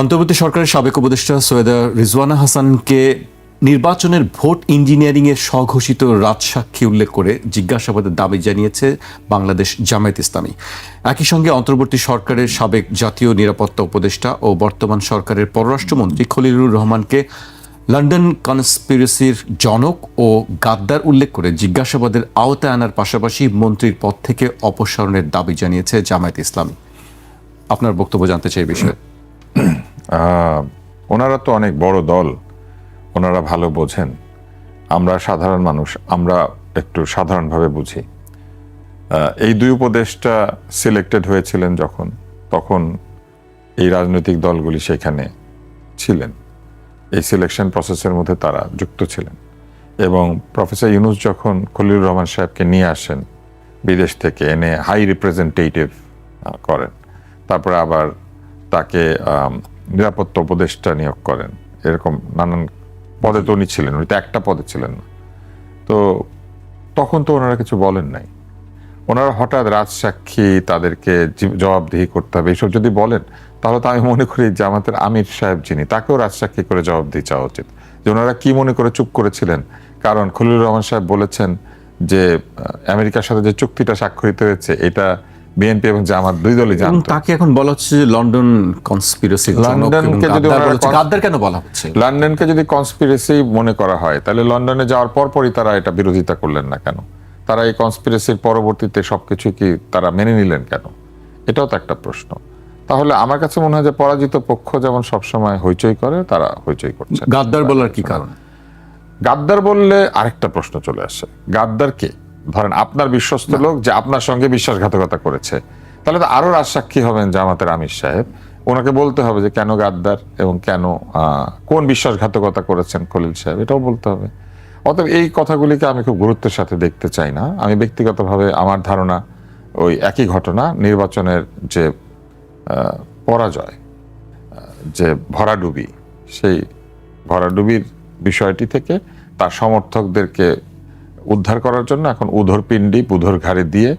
অন্তর্বর্তী সরকারের সাবেক উপদেষ্টা সৈয়দা রিজওয়ানা হাসানকে নির্বাচনের ভোট ইঞ্জিনিয়ারিংয়ের স্বঘোষিত রাজসাক্ষী উল্লেখ করে জিজ্ঞাসাবাদের দাবি জানিয়েছে বাংলাদেশ জামায়াত ইসলামী। একই সঙ্গে অন্তর্বর্তী সরকারের সাবেক জাতীয় নিরাপত্তা উপদেষ্টা ও বর্তমান সরকারের পররাষ্ট্রমন্ত্রী খলিলুর রহমানকে লন্ডন কনস্পিরেসির জনক ও গাদ্দার উল্লেখ করে জিজ্ঞাসাবাদের আওতায় আনার পাশাপাশি মন্ত্রীর পদ থেকে অপসারণের দাবি জানিয়েছে জামায়াত ইসলামী। আপনার বক্তব্য জানতে চাই বিষয়ে। ওনারা তো অনেক বড় দল, ওনারা ভালো বোঝেন। আমরা সাধারণ মানুষ, আমরা একটু সাধারণভাবে বুঝি। এই দুই উপদেষ্টা সিলেক্টেড হয়েছিলেন তখন এই রাজনৈতিক দলগুলি সেখানে ছিলেন, এই সিলেকশন প্রসেসের মধ্যে তারা যুক্ত ছিলেন। এবং প্রফেসর ইউনূস যখন খলিলুর রহমান সাহেবকে নিয়ে আসেন বিদেশ থেকে, এনে হাই রিপ্রেজেন্টেটিভ করেন, তারপরে আবার তাকে নিরাপত্তা উপদেষ্টা নিয়োগ করেন, এরকম নানান পদে তো উনি ছিলেন, উনি তো একটা পদে ছিলেন না। তো তখন তো ওনারা কিছু বলেন নাই। ওনারা হঠাৎ রাজসাক্ষী, তাদেরকে জবাবদিহি করতে হবে, এইসব যদি বলেন, তাহলে তো আমি মনে করি জামাতের আমির সাহেব যিনি, তাকেও রাজসাক্ষী করে জবাবদিহি চাওয়া উচিত যে ওনারা কি মনে করে চুপ করেছিলেন। কারণ খলিলুর রহমান সাহেব বলেছেন যে আমেরিকার সাথে যে চুক্তিটা স্বাক্ষরিত হয়েছে এটা বিএনপি এবং জামাত দুই দলই জানতো। তাকে এখন বলা হচ্ছে লন্ডন কনস্পিরেসি। লন্ডনকে যদি গাদ্দার কেন বলা হচ্ছে? লন্ডনকে যদি কনস্পিরেসি মনে করা হয়, তাহলে লন্ডনে যাওয়ার পরপরই তারা এটা বিরোধিতা করলেন না কেন? তারা এই কনস্পিরেসির পরবর্তীতে সবকিছু কি তারা মেনে নিলেন কেন? এটাও তো একটা প্রশ্ন। তাহলে আমার কাছে মনে হয় যে পরাজিত পক্ষ যেমন সবসময় হইচই করে, তারা হইচই করছে। গাদ্দার বলার কি কারণ? গাদ্দার বললে আরেকটা প্রশ্ন চলে আসে, গাদ্দার কে? ধরেন আপনার বিশ্বস্ত লোক যে আপনার সঙ্গে বিশ্বাসঘাতকতা করেছে, তাহলে তো আরো রাজসাক্ষী হবেন জামাতের আমির সাহেব। ওনাকে বলতে হবে যে কেন গাদ্দার এবং কেন কোন বিশ্বাসঘাতকতা করেছেন খলিল সাহেব, এটাও বলতে হবে। অতএব এই কথাগুলিকে আমি খুব গুরুত্বের সাথে দেখতে চাই না। আমি ব্যক্তিগতভাবে আমার ধারণা ওই একই ঘটনা, নির্বাচনের যে পরাজয়, যে ভরাডুবি, সেই ভরাডুবির বিষয়টি থেকে তার সমর্থকদেরকে উদ্ধার করার জন্য এখন উধর পিণ্ডি বুধর ঘাড়ে দিয়ে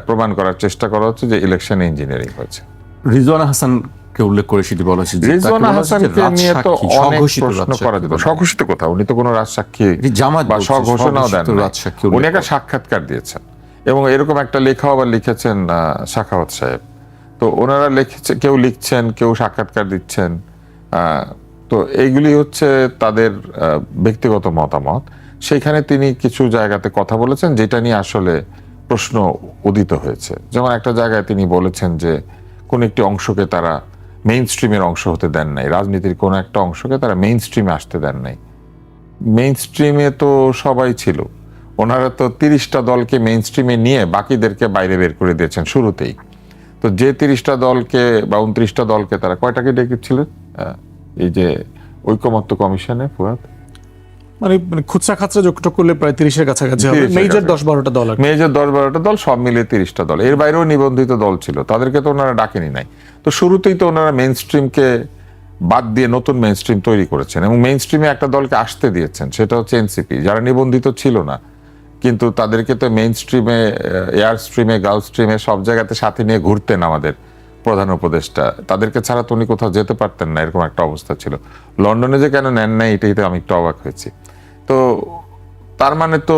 প্রমাণ করার চেষ্টা করা হচ্ছে যে ইলেকশন ইঞ্জিনিয়ারিং হয়েছে। রিজওয়ানা হাসানকে উল্লেখ করে সেটি বলা হচ্ছে। রিজওয়ানা হাসানকে নিয়ে তো অনেক প্রশ্ন করা যেত। স্বঘোষিত কথা, উনি তো কোনো রাজসাক্ষী বা স্বঘোষণাও দেন না, উনি একটা সাক্ষাৎকার দিয়েছেন এবং এরকম একটা লেখাও আবার লিখেছেন সাখাওয়াত সাহেব। তো ওনারা কেউ লিখছেন, কেউ সাক্ষাৎকার দিচ্ছেন। তো এইগুলি হচ্ছে তাদের ব্যক্তিগত মতামত। সেইখানে তিনি কিছু জায়গাতে কথা বলেছেন যেটা নিয়ে আসলে প্রশ্ন উদিত হয়েছে। যেমন একটা জায়গায় তিনি বলেছেন যে কোন একটি অংশকে তারা মেইন স্ট্রিমের অংশ হতে দেন নাই, রাজনীতির কোন একটা অংশকে তারা মেইন স্ট্রিমে আসতে দেন নাই। মেইন স্ট্রিমে তো সবাই ছিল, ওনারা তো 30টা দলকে মেইন স্ট্রিমে নিয়ে বাকিদেরকে বাইরে বের করে দিয়েছেন শুরুতেই। তো যে 30টা দলকে বা 29টা দলকে তারা কয়টাকে ডেকেছিলেন এই যে ঐকমত্য কমিশনে? ফুয়াদ, মানে খুচরা খাচরা যোগটা করলে প্রায় 30-এর কাছাকাছি হবে। মেজর 10-12টা দল, মেজর 10-12টা দল, সব মিলিয়ে 30টা দল। এর বাইরেও নিবন্ধিত দল ছিল, তাদেরকে তো ওনারা ডাকেনি নাই। তো শুরুতেই তো ওনারা মেইন স্ট্রিমকে বাদ দিয়ে নতুন মেইন স্ট্রিম তৈরি করেছেন এবং মেইন স্ট্রিমে একটা দলকে আসতে দিয়েছেন, সেটা হচ্ছে এনসিপি, যারা নিবন্ধিত ছিল না। কিন্তু তাদেরকে তো মেইন স্ট্রিমে, এয়ার স্ট্রিমে, গালফ স্ট্রিমে সব জায়গাতে সাথে নিয়ে ঘুরতেন আমাদের প্রধান উপদেষ্টা। তাদেরকে ছাড়া তো উনি কোথাও যেতে পারতেন না, এরকম একটা অবস্থা ছিল। লন্ডনে যে কেন নেন নাই, এটাই তো আমি একটু অবাক হয়েছি। তো তার মানে তো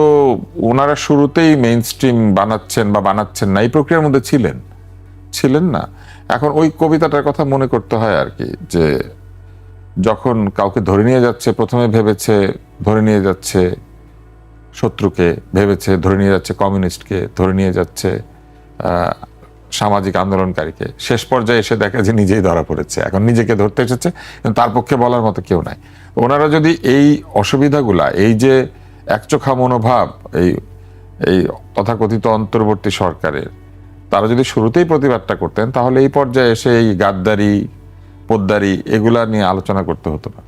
ওনারা শুরুতেই মেইন স্ট্রিম বানাচ্ছেন বা বানাচ্ছেন না, এই প্রক্রিয়ার মধ্যে ছিলেন না। এখন ওই কবিতাটার কথা মনে করতে হয় আর কি, যে যখন কাউকে ধরে নিয়ে যাচ্ছে, প্রথমে ভেবেছে ধরে নিয়ে যাচ্ছে শত্রুকে, ভেবেছে ধরে নিয়ে যাচ্ছে কমিউনিস্টকে, ধরে নিয়ে যাচ্ছে সামাজিক আন্দোলনকারীকে, শেষ পর্যায়ে এসে দেখে যে নিজেই ধরা পড়েছে। এখন নিজেকে ধরতে এসেছে, কিন্তু তার পক্ষে বলার মতো কেউ নাই। ওনারা যদি এই অসুবিধাগুলা, এই যে একচোখা মনোভাব এই তথাকথিত অন্তর্বর্তী সরকারের, তারা যদি শুরুতেই প্রতিবাদটা করতেন, তাহলে এই পর্যায়ে এসে এই গাদ্দারি, পোদ্দারি এগুলা নিয়ে আলোচনা করতে হতো না।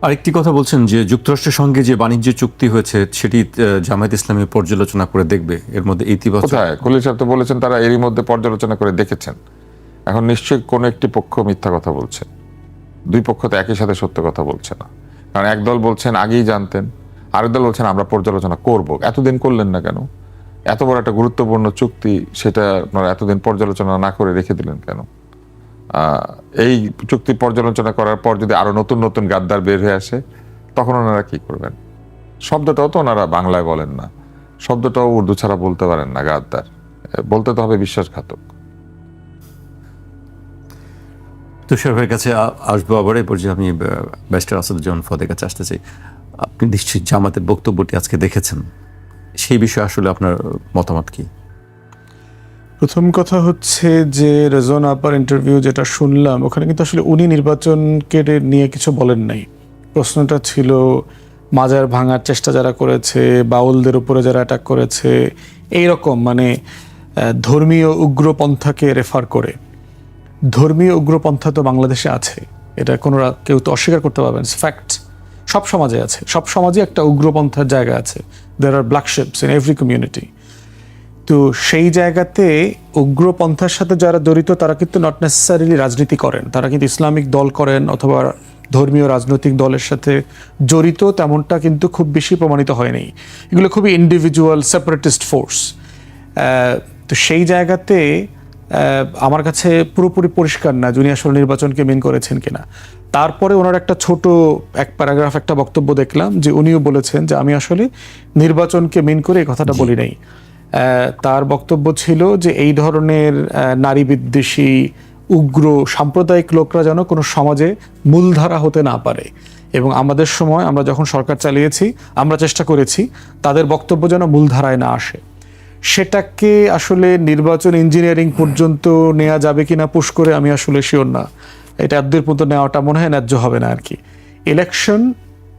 আরেকটি কথা বলছেন যে যুক্তরাষ্ট্রের সঙ্গে যে বাণিজ্য চুক্তি হয়েছে সেটি জামায়াত ইসলামী পর্যালোচনা করে দেখবে, এর মধ্যে ইতিবাচক। কোথায়? খলিল সাহেব তো বলেছেন তারা এরই মধ্যে পর্যালোচনা করে দেখেছেন। এখন নিশ্চয়ই কোনো একটি পক্ষ মিথ্যা কথা বলছে, দুই পক্ষ তো একই সাথে সত্য কথা বলছে না। কারণ এক দল বলছেন আগেই জানতেন, আরেক দল বলছেন আমরা পর্যালোচনা করব। এতদিন করলেন না কেন? এত বড় একটা গুরুত্বপূর্ণ চুক্তি, সেটা আপনারা এতদিন পর্যালোচনা না করে রেখে দিলেন কেন? এই চুক্তি পর্যালোচনা করার পর যদি আরো নতুন নতুন গাদ্দার বের হয়ে আসে, তখন ওনারা কি করবেন? শব্দটাও তো ওনারা বাংলায় বলেন না, শব্দটাও উর্দু ছাড়া বলতে পারেন না, গাদ্দার বলতে তো হবে বিশ্বাসঘাতক। তুষার ভাইয়ের কাছে আসবো আবার। এই পর্যায়ে আমি ব্যারিস্টার আসাদুজ্জামান ফদের কাছে আসতে চাই। আপনি নিশ্চয়ই জামাতের বক্তব্যটি আজকে দেখেছেন, সেই বিষয়ে আসলে আপনার মতামত কি? প্রথম কথা হচ্ছে যে রেজওয়ানা আপার ইন্টারভিউ যেটা শুনলাম, ওখানে কিন্তু আসলে উনি নির্বাচনকে নিয়ে কিছু বলেন নাই। প্রশ্নটা ছিল মাজার ভাঙার চেষ্টা যারা করেছে, বাউলদের উপরে যারা অ্যাটাক করেছে, এইরকম মানে ধর্মীয় উগ্রপন্থাকে রেফার করে। ধর্মীয় উগ্রপন্থা তো বাংলাদেশে আছে, এটা কোনো কেউ তো অস্বীকার করতে পারবেন, ফ্যাক্ট। সব সমাজে আছে, সব সমাজে একটা উগ্রপন্থার জায়গা আছে। There are black sheeps in every community. তো সেই জায়গাতে উগ্রপন্থার সাথে যারা জড়িত তারা কিন্তু নট নেসেসারিলি রাজনীতি করেন, তারা কিন্তু ইসলামিক দল করেন অথবা ধর্মীয় রাজনৈতিক দলের সাথে জড়িত, তেমনটা কিন্তু খুব বেশি প্রমাণিত হয়নি। এগুলো খুবই ইন্ডিভিজুয়াল সেপারেটিস্ট ফোর্স। তো সেই জায়গাতে আমার কাছে পুরোপুরি পরিষ্কার না যিনি আসলে নির্বাচনকে মিন করেছেন কিনা। তারপরে ওনার একটা ছোট এক প্যারাগ্রাফ একটা বক্তব্য দেখলাম যে উনিও বলেছেন যে আমি আসলে নির্বাচনকে মিন করে এই কথাটা বলি নাই। তার বক্তব্য ছিল যে এই ধরনের নারী বিদ্বেষী উগ্র সাম্প্রদায়িক লোকরা যেন কোনো সমাজে মূলধারা হতে না পারে, এবং আমাদের সময় আমরা যখন সরকার চালিয়েছি আমরা চেষ্টা করেছি তাদের বক্তব্য যেন মূলধারায় না আসে। সেটাকে আসলে নির্বাচন ইঞ্জিনিয়ারিং পর্যন্ত নেওয়া যাবে কিনা পুশ করে আমি আসলে শিওর না। এটা এত দূর পর্যন্ত নেওয়াটা মনে হয় ন্যায্য হবে না আর কি। ইলেকশন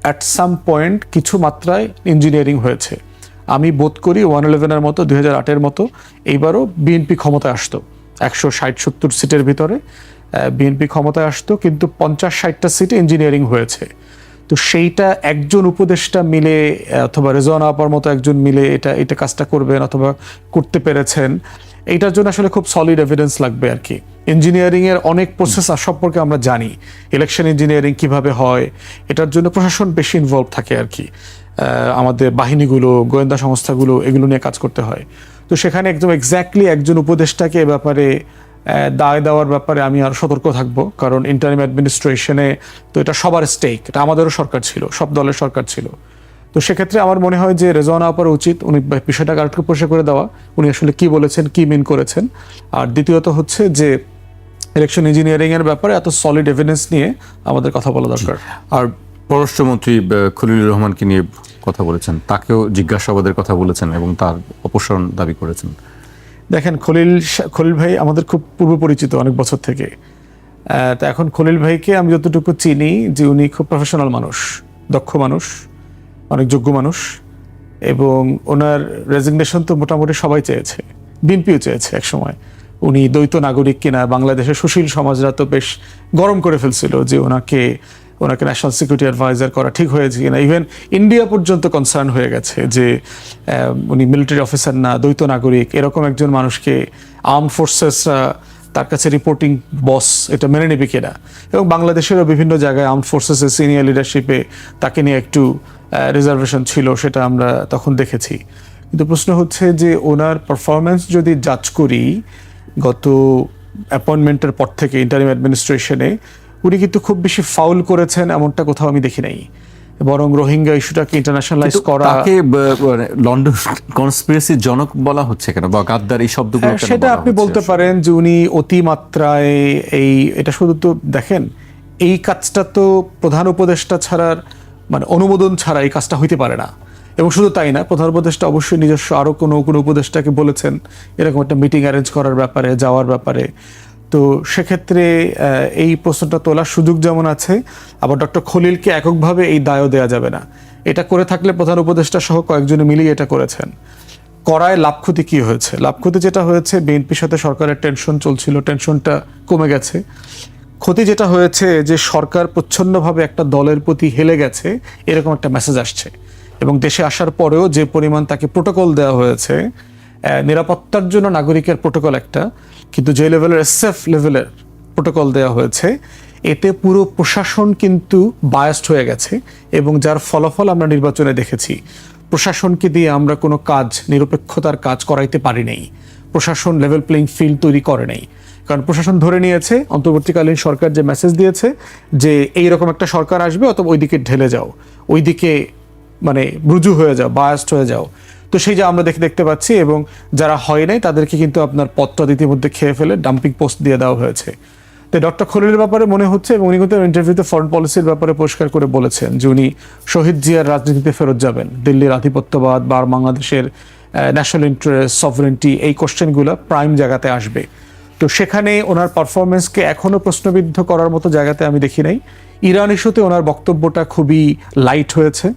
অ্যাট সাম পয়েন্ট কিছু মাত্রায় ইঞ্জিনিয়ারিং হয়েছে। আমি বোধ করি 111-এর মতো 2008-এর মতো এইবারও বিএনপি ক্ষমতায় আসতো, 160-70 সিটের ভিতরে বিএনপি ক্ষমতায় আসতো, কিন্তু 50-60টা সিটে ইঞ্জিনিয়ারিং হয়েছে। তো সেইটা একজন উপদেষ্টা মিলে অথবা রেজওয়ানা আপার মতো একজন মিলে এটা কাজটা করবেন অথবা করতে পেরেছেন, এইটার জন্য আসলে খুব সলিড এভিডেন্স লাগবে আর কি। ইঞ্জিনিয়ারিং এর অনেক প্রসেস সম্পর্কে আমরা জানি, ইলেকশন ইঞ্জিনিয়ারিং কিভাবে হয়, এটার জন্য প্রশাসন বেশি ইনভলভ থাকে আর কি। আমাদের বাহিনীগুলো, গোয়েন্দা সংস্থাগুলো এগুলো নিয়ে কাজ করতে হয়। তো সেখানে একদম এক্স্যাক্টলি একজন উপদেষ্টাকে এ ব্যাপারে দায় দেওয়ার ব্যাপারে আমি আরো সতর্ক থাকবো, কারণ ইন্টারিম অ্যাডমিনিস্ট্রেশনে তো এটা সবার স্টেক, এটা আমাদেরও সরকার ছিল, সব দলের সরকার ছিল। তো সেক্ষেত্রে আমার মনে হয় যে রেজওয়ানা আপার উচিত উনি বিষয়টাকে আরেকটু পরিষ্কার করে দেওয়া, উনি আসলে কি বলেছেন, কি মিন করেছেন। আর দ্বিতীয়ত হচ্ছে যে ইলেকশন ইঞ্জিনিয়ারিং এর ব্যাপারে এত সলিড এভিডেন্স নিয়ে আমাদের কথা বলা দরকার। আর পররাষ্ট্রমন্ত্রী খলিলুর রহমানকে নিয়ে কথা বলেছেন, তাকেও জিজ্ঞাসাবাদের কথা বলেছেন এবং তার অপসারণ দাবি করেছেন। দেখেন, খলিল ভাই আমাদের খুব পূর্ব পরিচিত অনেক বছর থেকে। তা এখন খলিল ভাইকে আমি যতটুকু চিনি যে উনি খুব প্রফেশনাল মানুষ, দক্ষ মানুষ, অনেক যোগ্য মানুষ, এবং ওনার রেজিগনেশন তো মোটামুটি সবাই চেয়েছে, বিএনপিও চেয়েছে একসময়। উনি দ্বৈত নাগরিক কিনা, বাংলাদেশের সুশীল সমাজরা তো বেশ গরম করে ফেলছিল যে ওনাকে ন্যাশনাল সিকিউরিটি অ্যাডভাইজার করা ঠিক হয়েছে কিনা। ইভেন ইন্ডিয়া পর্যন্ত কনসার্ন হয়ে গেছে যে উনি মিলিটারি অফিসার না, দ্বৈত নাগরিক, এরকম একজন মানুষকে আর্ম ফোর্সেসরা তার কাছে রিপোর্টিং বস এটা মেনে নেবে কিনা। এবং বাংলাদেশেরও বিভিন্ন জায়গায় আর্ম ফোর্সেসের সিনিয়র লিডারশিপে তাকে নিয়ে একটু রিজার্ভেশন ছিল, সেটা আমরা তখন দেখেছি। কিন্তু প্রশ্ন হচ্ছে যে ওনার পারফরমেন্স যদি জাজ করি গত অ্যাপয়েন্টমেন্টের পর থেকে ইন্টারিম অ্যাডমিনিস্ট্রেশনে, উনি কিন্তু খুব বেশি ফাউল করেছেন এমনটা কোথাও আমি দেখি নাই। বরং রোহিঙ্গা ইস্যুটাকে ইন্টারন্যাশনালাইজ করা, তাকে লন্ডন কনস্পিরেসির জনক বলা হচ্ছে কেন, বা গাদ্দার এই শব্দগুলো কেন সেটা আপনি বলতে পারেন যে উনি অতিমাত্রায় এটা শুধু তো দেখেন, এই কাজটা তো প্রধান উপদেষ্টা ছাড়ার মানে অনুমোদন ছাড়া এই কাজটা হইতে পারে না। এবং শুধু তাই না, প্রধান উপদেষ্টা অবশ্যই নিজস্ব আরো কোনো উপদেষ্টাকে বলেছেন এরকম একটা মিটিং অ্যারেঞ্জ করার ব্যাপারে, যাওয়ার ব্যাপারে। তো সেক্ষেত্রে এই প্রশ্নটা তোলার সুযোগ যেমন আছে, আবার ডক্টর খলিলকে এককভাবে এই দায়ও দেওয়া যাবে না। এটা করে থাকলে প্রধান উপদেষ্টা সহ কয়েকজনে মিলিয়ে এটা করেছেন। করায় লাভ ক্ষতি কি হয়েছে? লাভ ক্ষতি যেটা হয়েছে, বিএনপির সাথে সরকারের টেনশন চলছিল, টেনশনটা কমে গেছে। ক্ষতি যেটা হয়েছে যে সরকার প্রচ্ছন্নভাবে একটা দলের প্রতি হেলে গেছে, এরকম একটা মেসেজ আসছে। এবং দেশে আসার পরেও যে পরিমাণ তাকে প্রোটোকল দেওয়া হয়েছে, নিরাপত্তার জন্য নাগরিকের প্রোটোকল একটা, কিন্তু যে লেভেলের এসএফ লেভেলের প্রোটোকল দেওয়া হয়েছে, এতে পুরো প্রশাসন কিন্তু বায়াসড হয়ে গেছে। এবং যার ফলাফল আমরা নির্বাচনে দেখেছি, প্রশাসনকে দিয়ে আমরা কোনো কাজ, নিরপেক্ষতার কাজ করাইতে পারি নাই। প্রশাসন লেভেল প্লেইং ফিল্ড তৈরি করে নাই। কারণ প্রশাসন ধরে নিয়েছে, অন্তর্বর্তীকালীন সরকার যে মেসেজ দিয়েছে যে এইরকম একটা সরকার আসবে, অথবা ওইদিকে ঢেলে যাও, ওইদিকে মানে রুজু হয়ে যাও, বায়াস্ট হয়ে যাও। তো সেই যে আমরা দেখতে পাচ্ছি, এবং যারা হয় নাই তাদেরকে কিন্তু আপনার পদটা ইতিমধ্যে খেয়ে ফেলে ডাম্পিং পোস্ট দিয়ে দেওয়া হয়েছে। তো ডক্টর খলিলের ব্যাপারে মনে হচ্ছে, এবং উনি কিন্তু ইন্টারভিউতে ফরেন পলিসির ব্যাপারে পরিষ্কার করে বলেছেন যে উনি শহীদ জিয়ার রাজনীতিতে ফেরত যাবেন, দিল্লির আধিপত্যবাদ বা বাংলাদেশের ন্যাশনাল ইন্টারেস্ট, সভরেন্টি, এই কোশ্চেনগুলো প্রাইম জায়গাতে আসবে। তো সেখানে ওনার পারফরমেন্সকে এখনো প্রশ্নবিদ্ধ করার মতো জায়গাতে আমি দেখি নাই। ইরান ইস্যুতে ওনার বক্তব্যটা খুবই লাইট হয়েছে,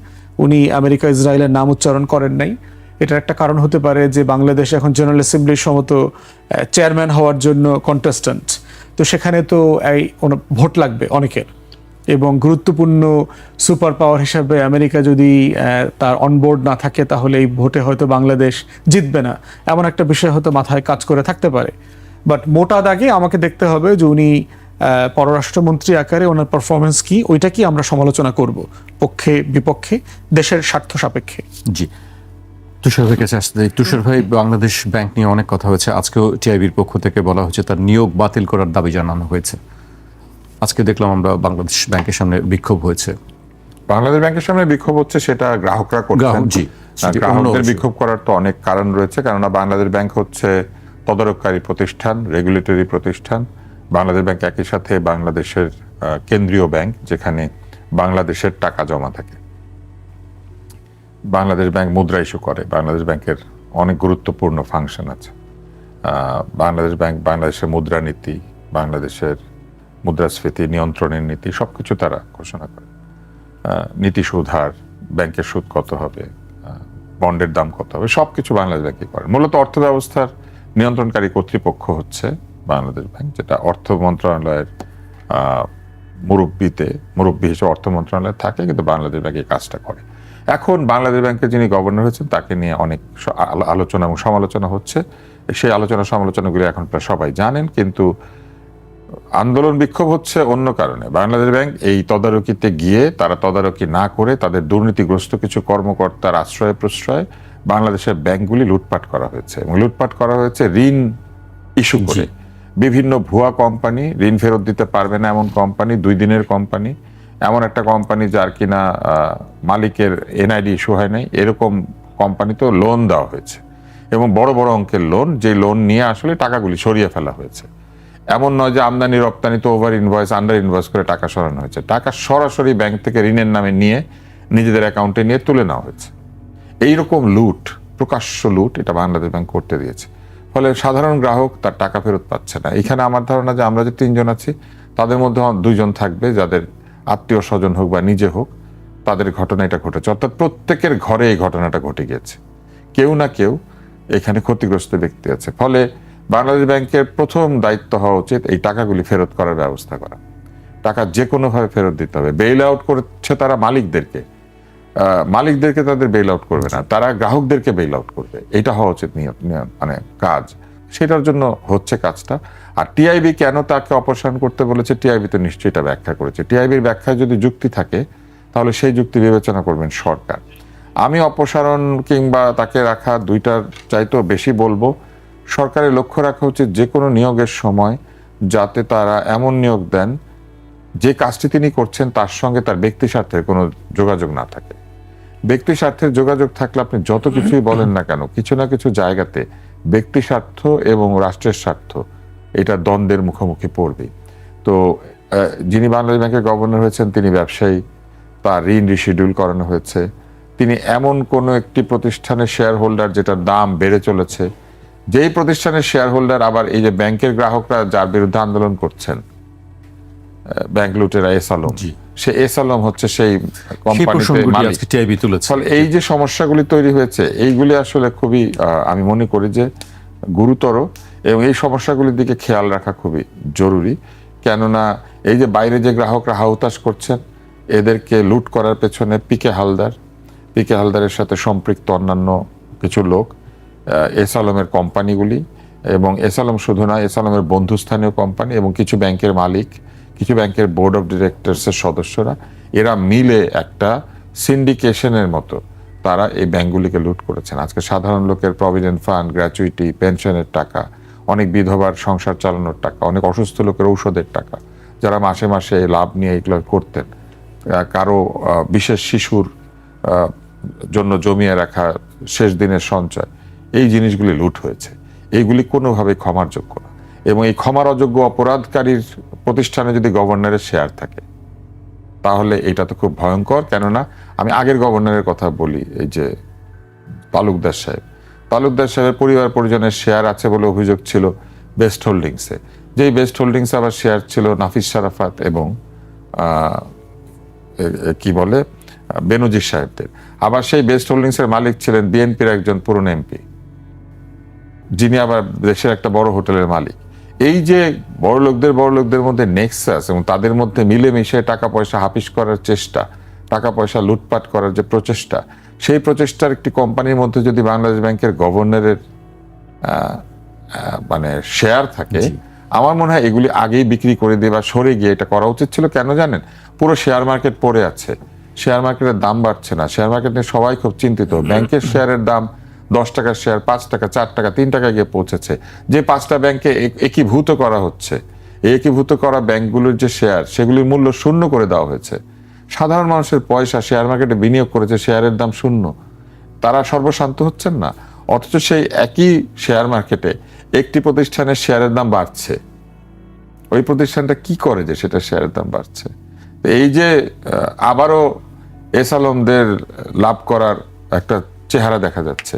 উনি আমেরিকা ইসরায়েলের নাম উচ্চারণ করেন নাই। এটার একটা কারণ হতে পারে যে বাংলাদেশ এখন জেনারেল অ্যাসেম্বলির সমত চেয়ারম্যান হওয়ার জন্য কন্টেস্ট্যান্ট, তো সেখানে তো এই ভোট লাগবে অনেকের, এবং গুরুত্বপূর্ণ সুপার পাওয়ার হিসাবে আমেরিকা যদি তার অনবোর্ড না থাকে তাহলে এই ভোটে হয়তো বাংলাদেশ জিতবে না, এমন একটা বিষয় হয়তো মাথায় কাজ করে থাকতে পারে। বাট মোটা দাগে আমাকে দেখতে হবে যে উনি পররাষ্ট্রমন্ত্রী আকারে ওনার পারফরমেন্স কি, ওইটা কি আমরা সমালোচনা করব, পক্ষে বিপক্ষে, দেশের স্বার্থ সাপেক্ষে। জি, তুষার ভাইয়ের কাছে আসতে চাই। তুষার ভাই, বাংলাদেশ ব্যাংক নিয়ে অনেক কথা হয়েছে, আজকেও টিআইবির পক্ষ থেকে বলা হয়েছে তার নিয়োগ বাতিল করার দাবি জানানো হয়েছে। আজকে দেখলাম আমরা বাংলাদেশ ব্যাংকের সামনে বিক্ষোভ হয়েছে। বাংলাদেশ ব্যাংকের সামনে বিক্ষোভ হচ্ছে, সেটা গ্রাহকরা করছেন। জি, গ্রাহকদের বিক্ষোভ করার তো অনেক কারণ রয়েছে, কেননা বাংলাদেশ ব্যাংক হচ্ছে তদারককারী প্রতিষ্ঠান, রেগুলেটরি প্রতিষ্ঠান। বাংলাদেশ ব্যাংক একই সাথে বাংলাদেশের কেন্দ্রীয় ব্যাংক, যেখানে বাংলাদেশের টাকা জমা থাকে। বাংলাদেশ ব্যাংক মুদ্রা ইস্যু করে, বাংলাদেশ ব্যাংকের অনেক গুরুত্বপূর্ণ ফাংশন আছে। বাংলাদেশ ব্যাংক বাংলাদেশের মুদ্রানীতি, বাংলাদেশের মুদ্রাস্ফীতি নিয়ন্ত্রণের নীতি সবকিছু তারা ঘোষণা করে। নীতি সুদ হার, ব্যাংকের সুদ কত হবে, বন্ডের দাম কত হবে, সবকিছু বাংলাদেশ ব্যাংকই করে। মূলত অর্থ ব্যবস্থার নিয়ন্ত্রণকারী কর্তৃপক্ষ হচ্ছে বাংলাদেশ ব্যাংক, যেটা অর্থ মন্ত্রণালয়ের মুরব্বী হিসেবে অর্থ মন্ত্রণালয় থাকে, কিন্তু বাংলাদেশ ব্যাংক এই কাজটা করে। এখন বাংলাদেশ ব্যাংকের যিনি গভর্নর হয়েছেন তাকে নিয়ে অনেক আলোচনা এবং সমালোচনা হচ্ছে। সেই আলোচনা সমালোচনাগুলি এখন প্রায় সবাই জানেন, কিন্তু আন্দোলন বিক্ষোভ হচ্ছে অন্য কারণে। বাংলাদেশ ব্যাংক এই তদারকিতে গিয়ে তারা তদারকি না করে তাদের দুর্নীতিগ্রস্ত কিছু কর্মকর্তার আশ্রয়ে প্রশ্রয়ে বাংলাদেশের ব্যাংকগুলি লুটপাট করা হয়েছে, এবং লুটপাট করা হয়েছে ঋণ ইস্যু করে। বিভিন্ন ভুয়া কোম্পানি, ঋণ ফেরত দিতে পারবে না এমন কোম্পানি, 2 দিনের কোম্পানি, এমন একটা কোম্পানি যার কিনা মালিকের এনআইডি ইস্যু হয় নাই, এরকম কোম্পানিতেও লোন দেওয়া হয়েছে, এবং বড় বড় অঙ্কের লোন, যে লোন নিয়ে আসলে টাকাগুলি সরিয়ে ফেলা হয়েছে। এমন নয় যে আমদানি রপ্তানি তো ওভার ইনভয়েস, আন্ডার ইনভয়েস করে টাকা সরানো হয়েছে। টাকা সরাসরি ব্যাংক থেকে ঋণের নামে নিয়ে নিজেদের অ্যাকাউন্টে নিয়ে তুলে নেওয়া হয়েছে। এইরকম লুট, প্রকাশ্য লুট, এটা বাংলাদেশ ব্যাংক করতে দিয়েছে। ফলে সাধারণ গ্রাহক তার টাকা ফেরত পাচ্ছে না। এখানে আমার ধারণা যে আমরা যে 3 জন আছি তাদের মধ্যে 2 জন থাকবে যাদের আত্মীয় স্বজন হোক বা নিজে হোক, তাদের ঘটনা এটা ঘটেছে। অর্থাৎ প্রত্যেকের ঘরে এই ঘটনাটা ঘটে গিয়েছে, কেউ না কেউ এখানে ক্ষতিগ্রস্ত ব্যক্তি আছে। ফলে বাংলাদেশ ব্যাংকের প্রথম দায়িত্ব হওয়া উচিত এই টাকাগুলি ফেরত করার ব্যবস্থা করা। টাকা যে কোনোভাবে ফেরত দিতে হবে। বেইল আউট করছে তারা মালিকদেরকে, তাদের বেইল আউট করবে না, তারা গ্রাহকদেরকে বেইল আউট করবে। এটা হওয়া উচিত মানে কাজ, সেটার জন্য হচ্ছে কাজটা। আর টিআইবি কেন তাকে অপসারণ করতে বলেছে, টিআইবি তো নিশ্চয়ই এটা ব্যাখ্যা করেছে। টিআইবির ব্যাখ্যায় যদি যুক্তি থাকে তাহলে সেই যুক্তি বিবেচনা করবেন সরকার। আমি অপসারণ কিংবা তাকে রাখা, দুইটার চাইতেও বেশি বলবো, সরকারের লক্ষ্য রাখা উচিত যে কোনো নিয়োগের সময় যাতে তারা এমন নিয়োগ দেন যে কাজটি তিনি করছেন তার সঙ্গে তার ব্যক্তি স্বার্থের কোনো যোগাযোগ না থাকে। ব্যক্তি স্বার্থের যোগাযোগ থাকলে আপনি যত কিছুই বলেন না কেন, কিছু না কিছু জায়গাতে ব্যক্তি স্বার্থ এবং রাষ্ট্রের স্বার্থ এটা দ্বন্দ্বের মুখোমুখি পড়বে। তো যিনি বাংলাদেশ ব্যাংকের গভর্নর হয়েছেন তিনি ব্যবসায়ী, তার ঋণ রিশিডিউল করানো হয়েছে। তিনি এমন কোনো একটি প্রতিষ্ঠানের শেয়ার হোল্ডার যেটার দাম বেড়ে চলেছে, যেই প্রতিষ্ঠানের শেয়ার হোল্ডার আবার এই যে ব্যাংকের গ্রাহকরা যার বিরুদ্ধে আন্দোলন করছেন, ব্যাংক লুটেরা এস আলম, সে এস আলম হচ্ছে সেই কোম্পানিতে মালিক। ফলে এই যে সমস্যাগুলি তৈরি হয়েছে, এইগুলি আসলে খুবই আমি মনে করি যে গুরুতর, এবং এই সমস্যাগুলির দিকে খেয়াল রাখা খুবই জরুরি। কেননা এই যে বাইরে যে গ্রাহকরা হাহুতাশ করছেন, এদেরকে লুট করার পেছনে পিকে হালদারের সাথে সম্পৃক্ত অন্যান্য কিছু লোক, এস আলমের কোম্পানিগুলি, এবং এস আলম শুধু নয়, এস আলমের বন্ধুস্থানীয় কোম্পানি এবং কিছু ব্যাংকের মালিক, কিছু ব্যাংকের বোর্ড অফ ডিরেক্টরসের সদস্যরা, এরা মিলে একটা সিন্ডিকেশনের মতো তারা এই ব্যাংকগুলিকে লুট করেছেন। আজকে সাধারণ লোকের প্রভিডেন্ট ফান্ড, গ্র্যাচুইটি, পেনশনের টাকা, অনেক বিধবার সংসার চালানোর টাকা, অনেক অসুস্থ লোকের ঔষধের টাকা, যারা মাসে মাসে লাভ নিয়ে এগুলো করতেন, কারো বিশেষ শিশুর জন্য জমিয়ে রাখা শেষ দিনের সঞ্চয়, এই জিনিসগুলি লুট হয়েছে। এইগুলি কোনোভাবে ক্ষমার যোগ্য না। এবং এই ক্ষমার অযোগ্য অপরাধকারীর প্রতিষ্ঠানে যদি গভর্নরের শেয়ার থাকে, তাহলে এটা তো খুব ভয়ঙ্কর। কেননা আমি আগের গভর্নরের কথা বলি, এই যে তালুকদার সাহেবের পরিবার পরিজনের শেয়ার আছে বলে অভিযোগ ছিল বেস্ট হোল্ডিংসে, যেই বেস্ট হোল্ডিংসে আবার শেয়ার ছিল নাফিস শারাফাত এবং কি বলে বেনজির সাহেবদের। আবার সেই বেস্ট হোল্ডিংসের মালিক ছিলেন বিএনপির একজন পুরনো এমপি, যিনি আবার দেশের একটা বড় হোটেলের মালিক। এই যে বড় লোকদের মধ্যে নেক্সাস এবং তাদের মধ্যে মিলেমিশে টাকা পয়সা হাফিস করার চেষ্টা, টাকা পয়সা লুটপাট করার যে প্রচেষ্টা, সেই প্রচেষ্টার একটি কোম্পানির মধ্যে যদি বাংলাদেশ ব্যাংকের গভর্নরের মানে শেয়ার থাকে, আমার মনে হয় এগুলি আগেই বিক্রি করে দিয়ে বা সরে গিয়ে এটা করা উচিত ছিল। কেন জানেন? পুরো শেয়ার মার্কেট পড়ে আছে, শেয়ার মার্কেটের দাম বাড়ছে না, শেয়ার মার্কেট নিয়ে সবাই খুব চিন্তিত। ব্যাংকের শেয়ারের দাম 10 টাকার শেয়ার 5 টাকা, 4 টাকা, 3 টাকা গিয়ে পৌঁছেছে। যে 5টা ব্যাংকে একীভূত করা হচ্ছে, এই একীভূত করা ব্যাংকগুলোর যে শেয়ার, সেগুলির মূল্য শূন্য করে দেওয়া হয়েছে। সাধারণ মানুষের পয়সা শেয়ার মার্কেটে বিনিয়োগ করেছে, শেয়ারের দাম শূন্য, তারা সর্বশান্ত হচ্ছেন না। অথচ সেই একই শেয়ার মার্কেটে একটি প্রতিষ্ঠানের শেয়ারের দাম বাড়ছে, ওই প্রতিষ্ঠানটা কি করে যে সেটা শেয়ারের দাম বাড়ছে? এই যে আবারও এস আলমদের লাভ করার একটা চেহারা দেখা যাচ্ছে,